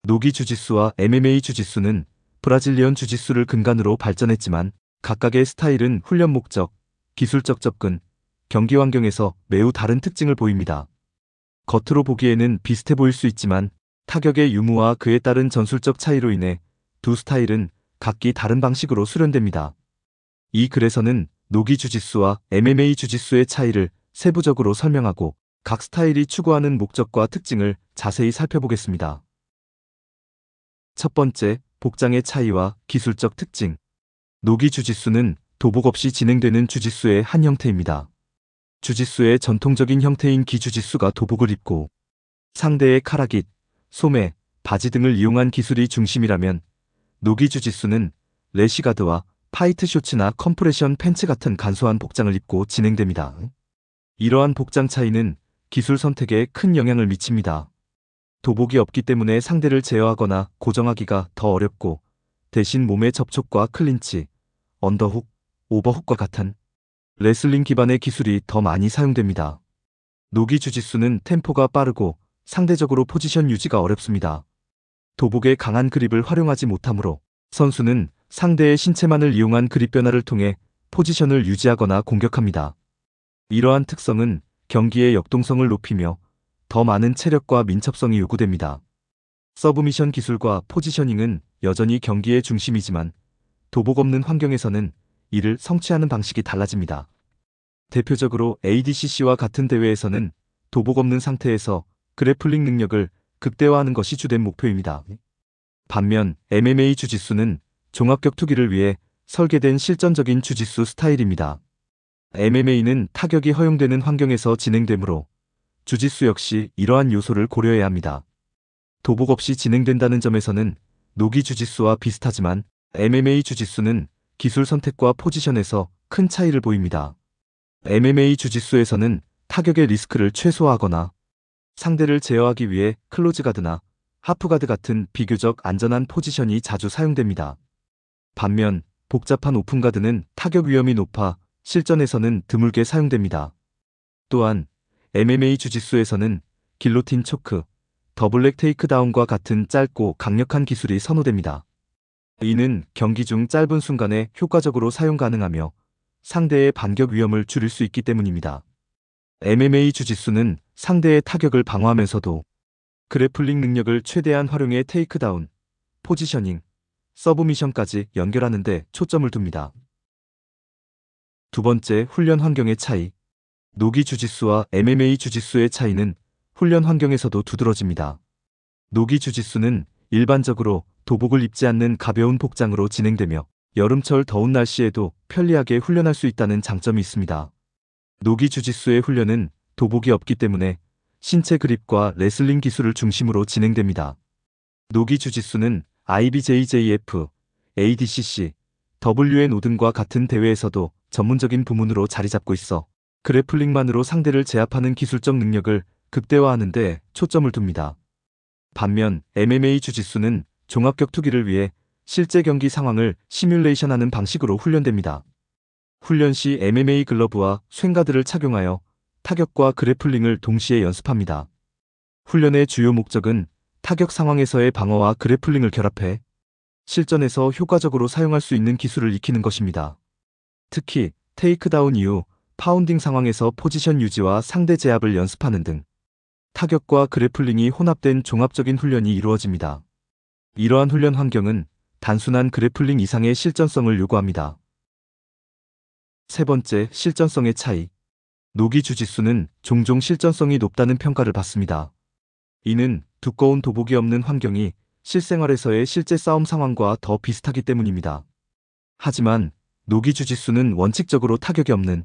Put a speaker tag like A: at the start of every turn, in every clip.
A: 노기 주짓수와 MMA 주짓수는 브라질리언 주짓수를 근간으로 발전했지만 각각의 스타일은 훈련 목적, 기술적 접근, 경기 환경에서 매우 다른 특징을 보입니다. 겉으로 보기에는 비슷해 보일 수 있지만 타격의 유무와 그에 따른 전술적 차이로 인해 두 스타일은 각기 다른 방식으로 수련됩니다. 이 글에서는 노기 주짓수와 MMA 주짓수의 차이를 세부적으로 설명하고 각 스타일이 추구하는 목적과 특징을 자세히 살펴보겠습니다. 첫 번째, 복장의 차이와 기술적 특징. 노기 주짓수는 도복 없이 진행되는 주짓수의 한 형태입니다. 주짓수의 전통적인 형태인 기주짓수가 도복을 입고 상대의 카라깃, 소매, 바지 등을 이용한 기술이 중심이라면 노기 주짓수는 래시가드와 파이트 쇼츠나 컴프레션 팬츠 같은 간소한 복장을 입고 진행됩니다. 이러한 복장 차이는 기술 선택에 큰 영향을 미칩니다. 도복이 없기 때문에 상대를 제어하거나 고정하기가 더 어렵고 대신 몸의 접촉과 클린치, 언더훅, 오버훅과 같은 레슬링 기반의 기술이 더 많이 사용됩니다. 노기 주짓수는 템포가 빠르고 상대적으로 포지션 유지가 어렵습니다. 도복의 강한 그립을 활용하지 못하므로 선수는 상대의 신체만을 이용한 그립 변화를 통해 포지션을 유지하거나 공격합니다. 이러한 특성은 경기의 역동성을 높이며 더 많은 체력과 민첩성이 요구됩니다. 서브미션 기술과 포지셔닝은 여전히 경기의 중심이지만 도복 없는 환경에서는 이를 성취하는 방식이 달라집니다. 대표적으로 ADCC와 같은 대회에서는 도복 없는 상태에서 그래플링 능력을 극대화하는 것이 주된 목표입니다. 반면 MMA 주짓수는 종합격투기를 위해 설계된 실전적인 주짓수 스타일입니다. MMA는 타격이 허용되는 환경에서 진행되므로 주짓수 역시 이러한 요소를 고려해야 합니다. 도복 없이 진행된다는 점에서는 노기 주짓수와 비슷하지만 MMA 주짓수는 기술 선택과 포지션에서 큰 차이를 보입니다. MMA 주짓수에서는 타격의 리스크를 최소화하거나 상대를 제어하기 위해 클로즈가드나 하프가드 같은 비교적 안전한 포지션이 자주 사용됩니다. 반면 복잡한 오픈가드는 타격 위험이 높아 실전에서는 드물게 사용됩니다. 또한 MMA 주짓수에서는 길로틴 초크, 더블렉 테이크다운과 같은 짧고 강력한 기술이 선호됩니다. 이는 경기 중 짧은 순간에 효과적으로 사용 가능하며 상대의 반격 위험을 줄일 수 있기 때문입니다. MMA 주짓수는 상대의 타격을 방어하면서도 그래플링 능력을 최대한 활용해 테이크다운, 포지셔닝, 서브미션까지 연결하는 데 초점을 둡니다. 두 번째, 훈련 환경의 차이. 노기 주짓수와 MMA 주짓수의 차이는 훈련 환경에서도 두드러집니다. 노기 주짓수는 일반적으로 도복을 입지 않는 가벼운 복장으로 진행되며 여름철 더운 날씨에도 편리하게 훈련할 수 있다는 장점이 있습니다. 노기 주짓수의 훈련은 도복이 없기 때문에 신체 그립과 레슬링 기술을 중심으로 진행됩니다. 노기 주짓수는 IBJJF, ADCC, WNO 등과 같은 대회에서도 전문적인 부문으로 자리 잡고 있어 그래플링만으로 상대를 제압하는 기술적 능력을 극대화하는 데 초점을 둡니다. 반면 MMA 주짓수는 종합격투기를 위해 실제 경기 상황을 시뮬레이션하는 방식으로 훈련됩니다. 훈련 시 MMA 글러브와 쇳가드를 착용하여 타격과 그래플링을 동시에 연습합니다. 훈련의 주요 목적은 타격 상황에서의 방어와 그래플링을 결합해 실전에서 효과적으로 사용할 수 있는 기술을 익히는 것입니다. 특히 테이크다운 이후 파운딩 상황에서 포지션 유지와 상대 제압을 연습하는 등 타격과 그래플링이 혼합된 종합적인 훈련이 이루어집니다. 이러한 훈련 환경은 단순한 그래플링 이상의 실전성을 요구합니다. 세 번째, 실전성의 차이. 노기 주짓수는 종종 실전성이 높다는 평가를 받습니다. 이는 두꺼운 도복이 없는 환경이 실생활에서의 실제 싸움 상황과 더 비슷하기 때문입니다. 하지만 노기 주짓수는 원칙적으로 타격이 없는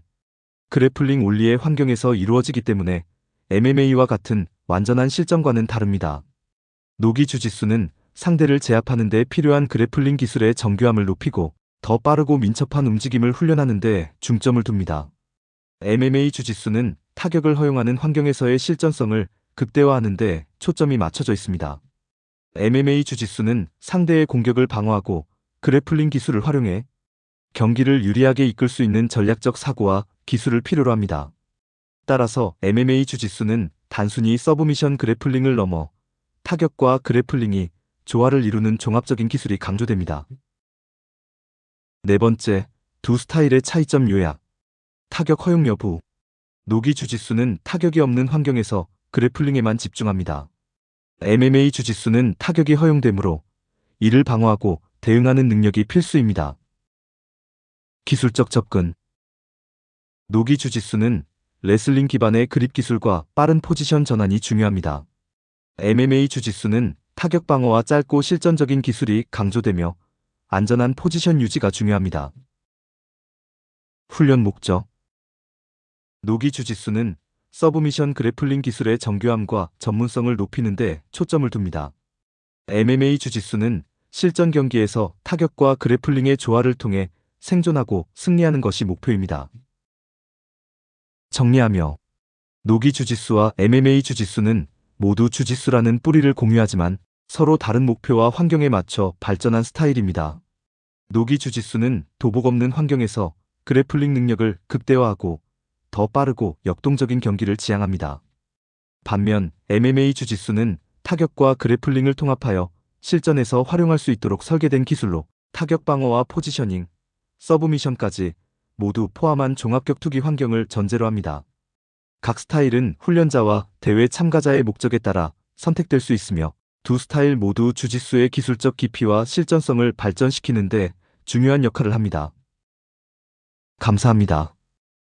A: 그래플링 온리의 환경에서 이루어지기 때문에 MMA와 같은 완전한 실전과는 다릅니다. 노기 주짓수는 상대를 제압하는 데 필요한 그래플링 기술의 정교함을 높이고 더 빠르고 민첩한 움직임을 훈련하는 데 중점을 둡니다. MMA 주짓수는 타격을 허용하는 환경에서의 실전성을 극대화하는 데 초점이 맞춰져 있습니다. MMA 주짓수는 상대의 공격을 방어하고 그래플링 기술을 활용해 경기를 유리하게 이끌 수 있는 전략적 사고와 기술을 필요로 합니다. 따라서 MMA 주짓수는 단순히 서브미션 그래플링을 넘어 타격과 그래플링이 조화를 이루는 종합적인 기술이 강조됩니다. 네 번째, 두 스타일의 차이점 요약. 타격 허용 여부. 노기 주짓수는 타격이 없는 환경에서 그래플링에만 집중합니다. MMA 주짓수는 타격이 허용되므로 이를 방어하고 대응하는 능력이 필수입니다. 기술적 접근. 노기 주짓수는 레슬링 기반의 그립 기술과 빠른 포지션 전환이 중요합니다. MMA 주짓수는 타격 방어와 짧고 실전적인 기술이 강조되며 안전한 포지션 유지가 중요합니다. 훈련 목적. 노기 주짓수는 서브미션 그래플링 기술의 정교함과 전문성을 높이는 데 초점을 둡니다. MMA 주짓수는 실전 경기에서 타격과 그래플링의 조화를 통해 생존하고 승리하는 것이 목표입니다. 정리하며, 노기 주짓수와 MMA 주짓수는 모두 주짓수라는 뿌리를 공유하지만 서로 다른 목표와 환경에 맞춰 발전한 스타일입니다. 노기 주짓수는 도복 없는 환경에서 그래플링 능력을 극대화하고 더 빠르고 역동적인 경기를 지향합니다. 반면 MMA 주짓수는 타격과 그래플링을 통합하여 실전에서 활용할 수 있도록 설계된 기술로 타격 방어와 포지셔닝, 서브미션까지 모두 포함한 종합격투기 환경을 전제로 합니다. 각 스타일은 훈련자와 대회 참가자의 목적에 따라 선택될 수 있으며 두 스타일 모두 주짓수의 기술적 깊이와 실전성을 발전시키는 데 중요한 역할을 합니다. 감사합니다.